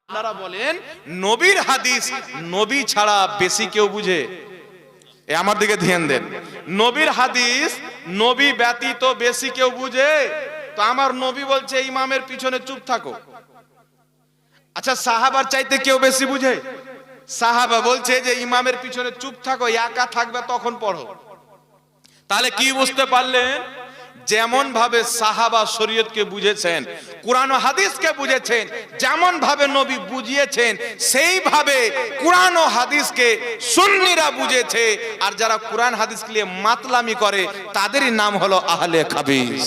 আপনারা বলেন নবীর হাদিস নবী ছাড়া বেশি কেউ বুঝে? আমার দিকে ধ্যান দেন। নবীর হাদিস নবী ব্যতীত বেশি কেউ বুঝে? তো আমার নবী বলছে ইমামের পিছনে চুপ থাকো। আচ্ছা, সাহাবার চাইতে কেউ বেশি বুঝে? সাহাবা বলছে যে ইমামের পিছনে চুপ থাকো, একা থাকবে তখন পড়ো। তাহলে কি বুঝতে পারলেন? যেমন ভাবে সাহাবা শরীয়তকে বুঝেছেন, কুরআন ও হাদিসকে বুঝেছেন, যেমন ভাবে নবী বুঝিয়েছেন, সেইভাবে কুরআন ও হাদিসকে সুন্নিরা বুঝেছে। আর যারা কুরআন হাদিসকে নিয়ে মাতলামি করে তাদেরই নাম হলো আহলে হাদিস।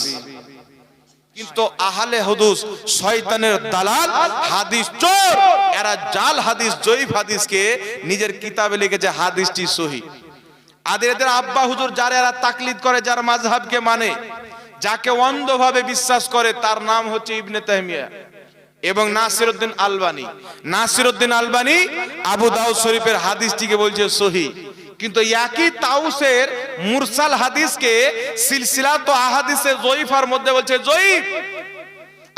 কিন্তু আহলে হুদুস শয়তানের দালাল, হাদিস চোর। এরা জাল হাদিস, জয়ীফ হাদিসকে নিজের কিতাবে লিখেছে হাদিসটি সহিহ। এদের আব্বা হুজুর যারা এরা তাকলিদ করে, যার মাযহাবকে মানে, যাকে অন্ধভাবে বিশ্বাস করে, তার নাম হচ্ছে ইবনে তাইমিয়া এবং নাসিরউদ্দিন আলবানী। নাসিরউদ্দিন আলবানী আবু দাউদ শরীফের হাদিসটিকে বলছে সহিহ, কিন্তু একই তাউসের মুরসাল হাদিসকে সিলসিলাত আহাদিসে জয়ীফার মধ্যে বলছে জয়ীফ,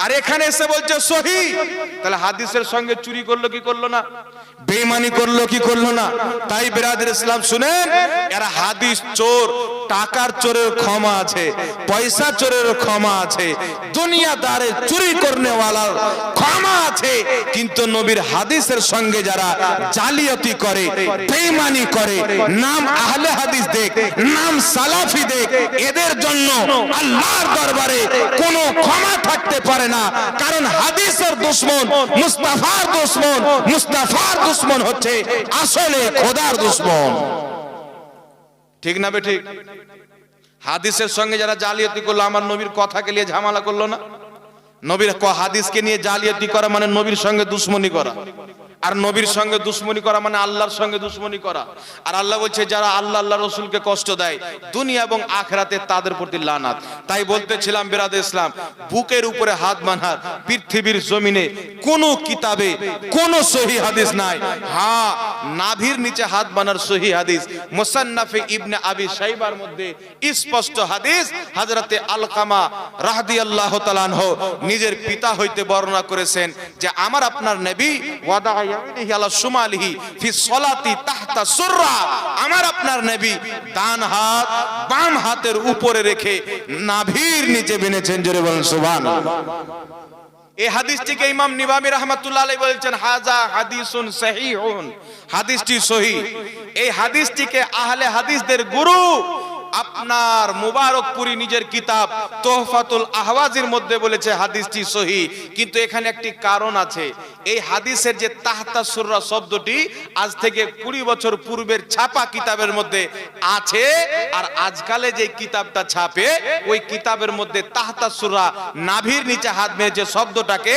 আর এখানে এসে বলছে সহিহ। তাহলে হাদিসের সঙ্গে চুরি করলো কি করলো না? বেঈমানি করলো কি করলো না? তাই বিরাদর ইসলাম শুনেন, এরা হাদিস চোর। টাকার চোরের ক্ষমা আছে, পয়সা চোরের ক্ষমা আছে, দুনিয়াদারে চুরি করনে ওয়ালার ক্ষমা আছে, কিন্তু নবীর হাদিসের সঙ্গে যারা জালিয়াতি করে, বেঈমানি করে, নাম আহলে হাদিস দেখ, নাম সালাফি দেখ, এদের জন্য আল্লাহর দরবারে কোনো ক্ষমা থাকতে পারে না। কারণ হাদিসের দুশমন মুস্তাফার দুশমন, মুস্তাফার দুশমন হচ্ছে আসলে খোদার দুশমন। ঠিক না বে ঠিক? হাদিসের সঙ্গে যারা জালিয়াতি করলো, আমার নবীর কথাকে নিয়ে ঝামেলা করলো না? নবীর হাদিসকে নিয়ে জালিয়াতি করা মানে নবীর সঙ্গে দুশমনি করা, আর নবীর সঙ্গে দুশমনি করা মানে আল্লাহর সঙ্গে দুশমনি করা। আর আল্লাহ বলছে যারা আল্লাহ আল্লাহ রসুলকে কষ্ট দেয় দুনিয়া এবং আখিরাতে তাদের প্রতি লানাত। তাই বলতেছিলাম বিরাদর ইসলাম, বুকের উপরে হাত বাঁধার পৃথিবীর জমিনে কোন কিতাবে কোন সহিহ হাদিস নাই। হ্যাঁ, নাভির নিচে হাত বাঁধার সহিহ হাদিস মুসান্নাফে ইবনে আবি শাইবার মধ্যে স্পষ্ট হাদিস। হযরতে আলকামা রাদিয়াল্লাহু তাআলা আনহু নিজের পিতা হইতে বর্ণনা করেছেন যে আমার আপনার নবী ওয়াদা আমার আপনার নবী ডান হাত বাম হাতের উপরে রেখে নাভির নিচে বেঁধেছেন। জোরে বলেন সুবহানাল্লাহ। এই হাদিসটিকে ইমাম নিবাবী রাহমাতুল্লাহ আলাইহি বলেছেন হাযা হাদিসুন সহিহুন, হাদিসটি সহিহ। এই হাদিসটিকে আহলে হাদিসদের গুরু আপনার মুবারকপুরি নিজের কিতাব তোহফাতুল আহওয়াজির মধ্যে বলেছে হাদিসটি সহিহ। কিন্তু এখানে একটি কারণ আছে। এই হাদিসের যে তাহতা সুররা শব্দটি আজ থেকে 20 বছর পূর্বের ছাপা কিতাবের মধ্যে আছে, আর আজকালে যে কিতাবটা ছাপে ওই কিতাবের মধ্যে তাহতা সুররা নাভির নিচে হাত মেয়েছে শব্দটাকে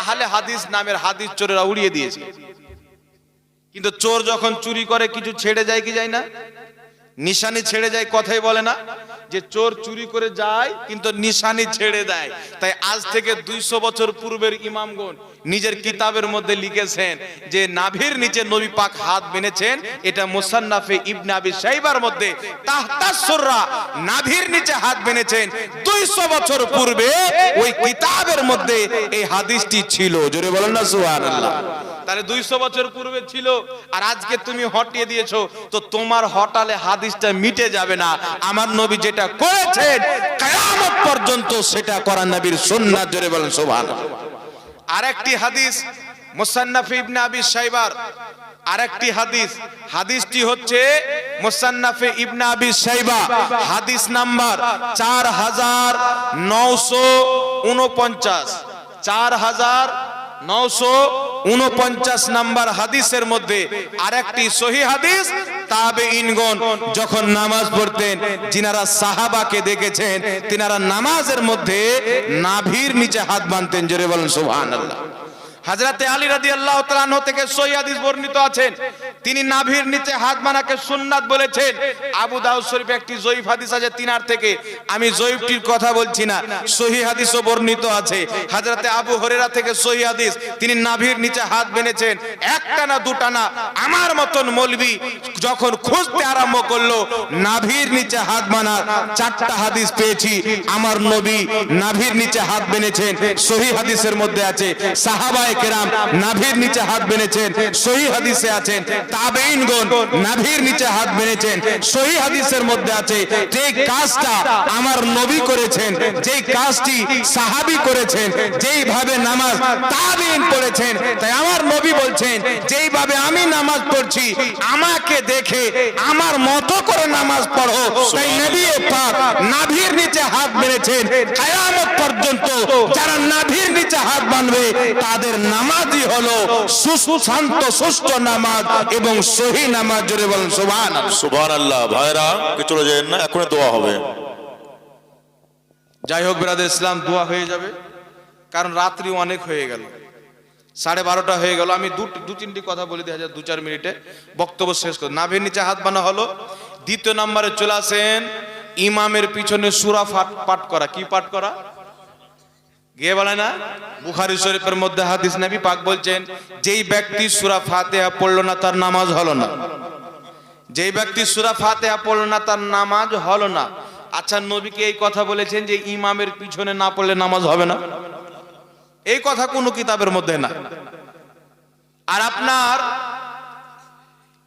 আহলে হাদিস নামের হাদিস চোরেরা উড়িয়ে দিয়েছে। কিন্তু চোর যখন চুরি করে কিছু ছেড়ে যায় কি যায় না? নিশানি ছেড়ে যায়। কথাই বলে না যে চোর চুরি করে যায় কিন্তু নিশানি ছেড়ে দেয়। তাই আজ থেকে 200 বছর পূর্বের ইমামগণ নিজের কিতাবের মধ্যে লিখেছেন যে নাভির নিচে নবী পাক হাত বেঁধেছেন। এটা মুসান্নাফে ইবনে আবি শাইবার মধ্যে তাহতা সুররা নাভির নিচে হাত বেঁধেছেন 200 বছর পূর্বে ওই কিতাবের মধ্যে এই হাদিসটি ছিল। জোরে বলেন না সুবহানাল্লাহ। তাহলে 200 বছর পূর্বে ছিল, আর আজকে তুমি হটিয়ে দিয়েছো, তো তোমার হটালে হাদিসটা মিটে যাবে না। আমার নবী যেটা করেছেন কিয়ামত পর্যন্ত সেটা করা নবীর সুন্নাত। জোরে বলেন সুবহানাল্লাহ। আরেকটি হাদিস মুসান্নাফে ইবনে আবি শাইবার, আরেকটি হাদিস, হাদিসটি হচ্ছে মুসান্নাফে ইবনে আবি শাইবা হাদিস নাম্বার 4949, 4949 নাম্বার হাদিসের মধ্যে আরেকটি সহিহ হাদিস। তাবেঈনগণ যখন নামাজ পড়তেন, যিনারা সাহাবাকে দেখেছেন, তিনারা নামাজের মধ্যে নাভির নিচে হাত বাঁধতেন। জোরে বলেন সুবহানাল্লাহ। হযরতে আলী রাদিয়াল্লাহু তাআলা আনহু থেকে সহিহ হাদিস বর্ণিত আছেন, তিনি নাভির নিচে হাত বানাকে সুন্নাত বলেছেন। আবু দাউদ শরীফে একটি জয়ীফ হাদিস আছে তিনার থেকে, আমি জয়ীফটির কথা বলছি না, সহিহ হাদিসও বর্ণিত আছে হযরতে আবু হুরায়রা থেকে সহিহ হাদিস, তিনি নাভির নিচে হাত বেঁধেছেন, একটা না দুটা না। আমার মতন মৌলবি যখন খুঁজতে আরম্ভ করলো নাভির নিচে হাত বানার 4টা হাদিস পেয়েছি। আমার নবী নাভির নিচে হাত বেঁধেছেন, সহিহ হাদিসের মধ্যে আছে। সাহাবায়ে কেরাম নাভির নিচে হাত বেঁধেছেন, সহিহ হাদিসে আছেন। তাবেঈনগণ নাভির নিচে হাত বেঁধেছেন, সহিহ হাদিসের মধ্যে আছে। যে কাজটা আমার নবী করেছেন, যেই কাজটি সাহাবী করেছেন, যেইভাবে নামাজ তাবেঈন পড়েছেন, তাই আমার নবী বলছেন যেইভাবে আমি নামাজ পড়ছি আমাকে দেখে আমার মতো করে নামাজ পড়ো। তাই নবী পাক নাভির নিচে হাত বেঁধেছেন। কিয়ামত পর্যন্ত যারা নাভির নিচে হাত বাঁধবে তাদের নামাজই হলো সুশান্ত সুষ্ঠ নামাজ এবং সহিহ নামাজ। জোরে বলেন সুবহানাল্লাহ। সুবহানাল্লাহ। ভাইরা কে চলে যাবেন না, এখনই দোয়া হবে। যাই হোক ব্রাদার ইসলাম, দোয়া হয়ে যাবে, কারণ রাত্রি অনেক হয়ে গেল, 12:30 হয়ে গেল। আমি দু তিনটি কথা বলে দিই 2-4 মিনিটে বক্তব্য শেষ করে। নাভির নিচে হাত বানা হলো। দ্বিতীয় নম্বরে চলে আসেন ইমামের পিছনে সূরা পাঠ করা। কি পাঠ করা? গিয়ে বলে না, বুখারী শরীফের মধ্যে হাদিস, নবী পাক বলছেন যেই ব্যক্তি সূরা ফাতিহা পড়লো না তার নামাজ হলো না। যেই ব্যক্তি সূরা ফাতিহা পড়লো না তার নামাজ হলো না। আচ্ছা, নবীকে এই কথা বলেছেন যে ইমামের পিছনে না পড়লে নামাজ হবে না? এই কথা কোনো কিতাবের মধ্যে না। আর আপনার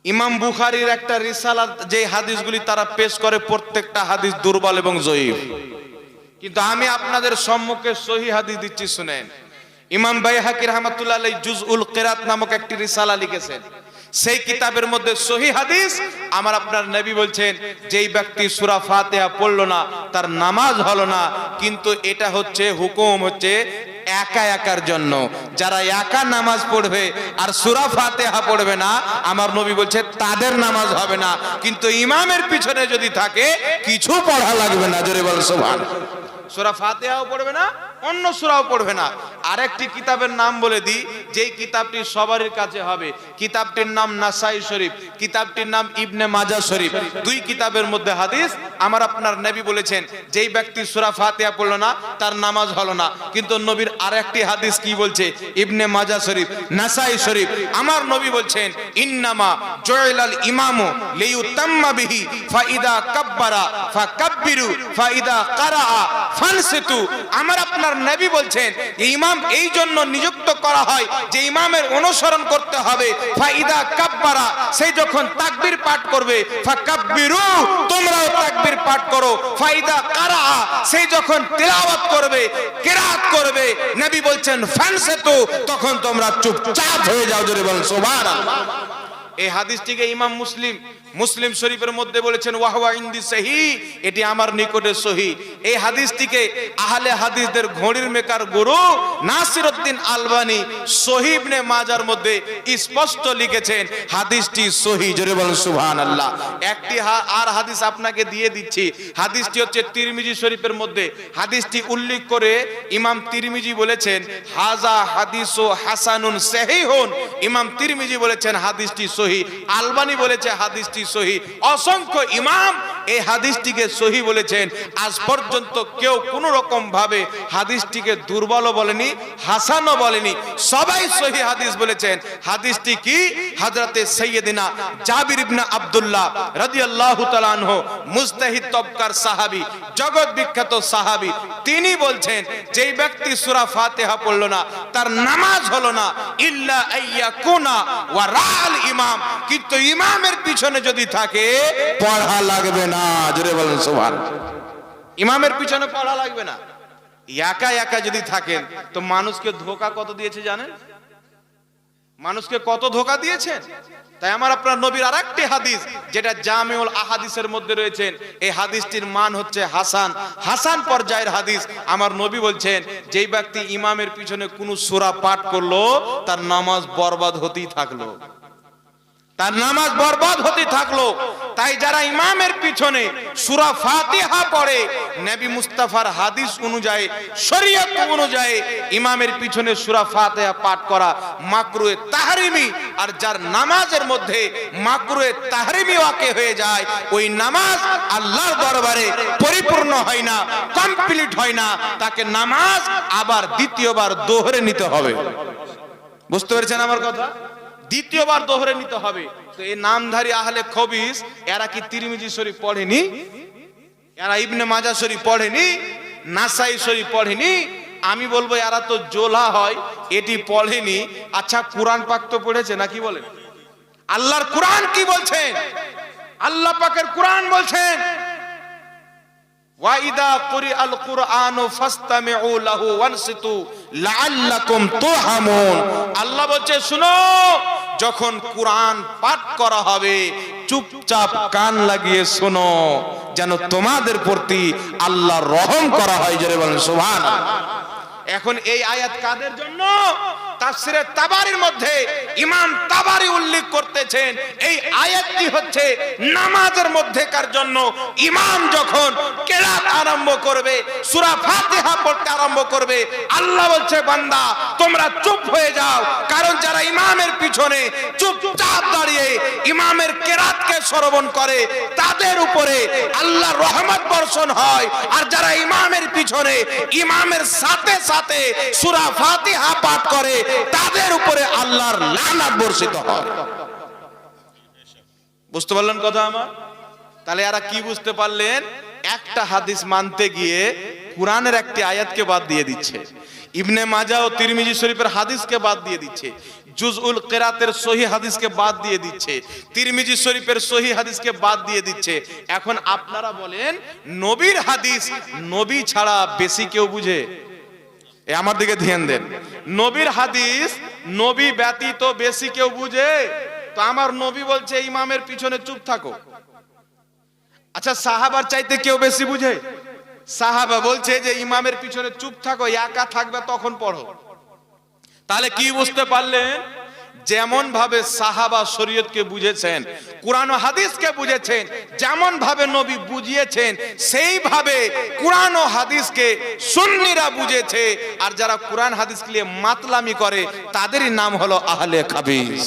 ইমাম বুখারীর একটা রিসালা, যে হাদিসগুলি তারা পেশ করে প্রত্যেকটা হাদিস দুর্বল এবং জয়ীফ, কিন্তু আমি আপনাদের সম্মুখে সহিহ হাদিস দিচ্ছি, শুনেন। ইমাম বাইহাকী রাহমাতুল্লাহ আলাইহি জুজউল কিরাত নামক একটি রিসালা লিখেছেন। সেই কিতাবের মধ্যে সহিহ হাদিস, আমার আপনার নবী বলছেন যেই ব্যক্তি সূরা ফাতিহা পড়লো না তার নামাজ হলো না। কিন্তু এটা হচ্ছে হুকুম, হচ্ছে একা একার জন্য। যারা একা নামাজ পড়বে আর সূরা ফাতিহা পড়বে না, আমার নবী বলছে তাদের নামাজ হবে না। কিন্তু ইমামের পিছনে যদি থাকে কিছু পড়া লাগবে না। জোরে বল সুবহানাল্লাহ। সূরা ফাতিহাও পড়বে না, অন্য সূরাও পড়বে না। আরেকটি কিতাবের নাম বলে দিই, যেই কিতাবটি সবারই কাছে হবে। কিতাবটির নাম নাসাই শরীফ, কিতাবটির নাম ইবনে মাজাহ শরীফ। দুই কিতাবের মধ্যে হাদিস, আমার আপনার নবী বলেছেন যেই ব্যক্তি সূরা ফাতিহা পড়লো না তার নামাজ হলো না। কিন্তু নবীর আরেকটি হাদিস কি বলছে? ইবনে মাজাহ শরীফ, নাসাই শরীফ। আমার নবী বলছেন ইন্নামা জুইলাল ইমামু লিইউতাম্মা বিহি ফাইদা কাব্বারা ফাকাব্বিরু ফাইদা কারাআ ফানসিতু। আমার আপনার নবী বলছেন ইমাম এই জন্য নিযুক্ত করা হয় যে ইমামের অনুসরণ করতে হবে। ফাইদা কাব্বারা, সেই যখন তাকবীর পাঠ করবে, ফাকাব্বিরু, তোমরাও তাকবীর পাঠ করো। ফাইদা কারাআ, সেই যখন তিলাওয়াত করবে, কিরাত করবে, নবী বলছেন ফানসিতু, তখন তোমরা চুপচাপ হয়ে যাও। জোরে বলেন সুবহানাল্লাহ। এই হাদিসটিকে ইমাম মুসলিম শরীফের মধ্যে বলেছেন ওয়াহওয়া ইনদি সহিহ, এটি আমার নিকটে সহিহ। এই হাদিসটিকে আহলে হাদিসদের ঘড়ির মেকার গুরু নাসিরউদ্দিন আলবানী সহিহ ইবনে মাজার মধ্যে স্পষ্ট লিখেছেন হাদিসটি সহিহ। জোরে বলেন সুবহানাল্লাহ। একটি আর হাদিস আপনাকে দিয়ে দিচ্ছি। হাদিসটি হচ্ছে তিরমিজি শরীফের মধ্যে। হাদিসটি উল্লেখ করে ইমাম তিরমিজি বলেছেন হাজা হাদিসু হাসানুন সহিহুন। ইমাম তিরমিজি বলেছেন হাদিসটি সহিহ, আলবানী বলেছে হাদিসটি সহিহ। অসংখ্য ইমাম এই হাদিসটিকে সহিহ বলেছেন। আজ পর্যন্ত কেউ কোনো রকম ভাবে হাদিসটিকে দুর্বলও বলেনি, হাসানও বলেনি, সবাই সহিহ হাদিস বলেছেন। হাদিসটি কি? হযরতে সাইয়্যিদিনা জাবির ইবনে আব্দুল্লাহ রাদিয়াল্লাহু তাআলা আনহু, মুজতাহিদ তবকার সাহাবী, জগৎ বিখ্যাত সাহাবী, তিনি বলছেন যেই ব্যক্তি সূরা ফাতিহা পড়লো না তার নামাজ হলো না, ইল্লা আইয়াকুনা ওয়া রাল ইমাম, কিন্তু ইমামের পিছনে যদি থাকে পড়া লাগবে না। জোরে বলেন সুবহানাল্লাহ। ইমামের পিছনে পড়া লাগবে না। একা একা যদি থাকেন তো মানুষকে ধোঁকা কত দিয়েছে জানেন? মানুষকে কত ধোঁকা দিয়েছেন। তাই আমার আপনার নবীর আরেকটি হাদিস যেটা জামিউল আহাদিসের মধ্যে রয়েছেন, এই হাদিসটির মান হচ্ছে হাসান পর্যায়ের হাদিস। আমার নবী বলছেন যেই ব্যক্তি ইমামের পিছনে কোনো সূরা পাঠ করলো তার নামাজ বরবাদ হতেই থাকলো, তার নামাজ বরবাদ হতে থাকলো। তাই যারা ইমামের পিছনে সূরা ফাতিহা পড়ে, নবী মুস্তাফার হাদিস অনুযায়ী, শরীয়ত অনুযায়ী ইমামের পিছনে সূরা ফাতিহা পাঠ করা মাকরুহে তাহরিমি। আর যার নামাজের মধ্যে মাকরুহে তাহরিমি ওয়াকে হয়ে যায়, ওই নামাজ আল্লাহর দরবারে পরিপূর্ণ হয় না, কমপ্লিট হয় না, তাকে নামাজ আবার দ্বিতীয়বার দোহরে নিতে হবে। বুঝতে পেরেছেন আমার কথা? দ্বিতীয়বার দোহরে নিতে হবে। তো এই নামধারী আহলে খবিস এরা কি তিরমিজি শরীফ পড়েনি? এরা ইবনে মাজাহ শরীফ পড়েনি? নাসাই শরীফ পড়েনি? আমি বলবো এরা তো জোলা হয়, এটি পড়েনি। আচ্ছা, কুরআন পাক তো পড়েছে নাকি বলেন? আল্লাহর কুরআন কি বলছেন? আল্লাহ পাকের কুরআন বলছেন, ওয়াইদা কুরিআল কুরআনু ফাসতামিউ লাহু ওয়ানসিতু লাআল্লাকুম তুরহামুন। আল্লাহ বলছে, শুনো, যখন কুরআন পাঠ করা হবে চুপচাপ কান লাগিয়ে শোনো, যেন তোমাদের প্রতি আল্লাহর রহম করা হয়। জোরে বলেন সুবহানাল্লাহ। এখন এই আয়াত কাদের জন্য? তাফসিরে তাবারির মধ্যে ইমাম তাবারি উল্লেখ করতেছেন, এই আয়াতটি হচ্ছে নামাজের মধ্যেকার জন্য। ইমাম যখন কেরাত আরম্ভ করবে, সূরা ফাতিহা পড়তে আরম্ভ করবে, আল্লাহ বলছে, বান্দা তোমরা চুপ হয়ে যাও, কারণ যারা ইমামের পিছনে চুপচাপ দাঁড়িয়ে ইমামের কেরাতকে শ্রবণ করে তাদের উপরে আল্লাহর রহমত বর্ষণ হয়। আর যারা ইমামের পিছনে ইমামের সাথে সাথে সূরা ফাতিহা পাঠ করে তাদের উপরে আল্লাহর লানত বর্ষিত হয়। বুঝতে পারলেন কথা আমার? তাহলে এরা কি বুঝতে পারলেন? একটা হাদিস মানতে গিয়ে কুরআনের একটি আয়াতকে বাদ দিয়ে দিচ্ছে, ইবনে মাজাহ ও তিরমিজি শরীফের হাদিসকে বাদ দিয়ে দিচ্ছে, জুজউল কিরাতের সহি হাদিসকে বাদ দিয়ে দিচ্ছে, তিরমিজি শরীফের সহি হাদিসকে বাদ দিয়ে দিচ্ছে। এখন আপনারা বলেন, নবীর হাদিস নবী ছাড়া বেশি কেউ বুঝে? আমার দিকে ধ্যান দেন। নবীর হাদিস নবী ব্যতীত বেশি কেউ বুঝে? তো আমার নবী বলছে ইমামের পিছনে চুপ থাকো। আচ্ছা, সাহাবার চাইতে কেউ বেশি বুঝে? সাহাবা বলছে যে ইমামের পিছনে চুপ থাকো, একা থাকবে তখন পড়ো। তাহলে কি বুঝতে পারলেন? যেমন ভাবে সাহাবা শরীয়তকে বুঝেছেন, কুরআন ও হাদিসকে বুঝেছেন, যেমন ভাবে নবী বুঝিয়েছেন, সেইভাবে কুরআন ও হাদিসকে সুন্নিরা বুঝেছে। আর যারা কুরআন হাদিস নিয়ে মাতলামি করে তাদেরই নাম হলো আহলে হাদিস।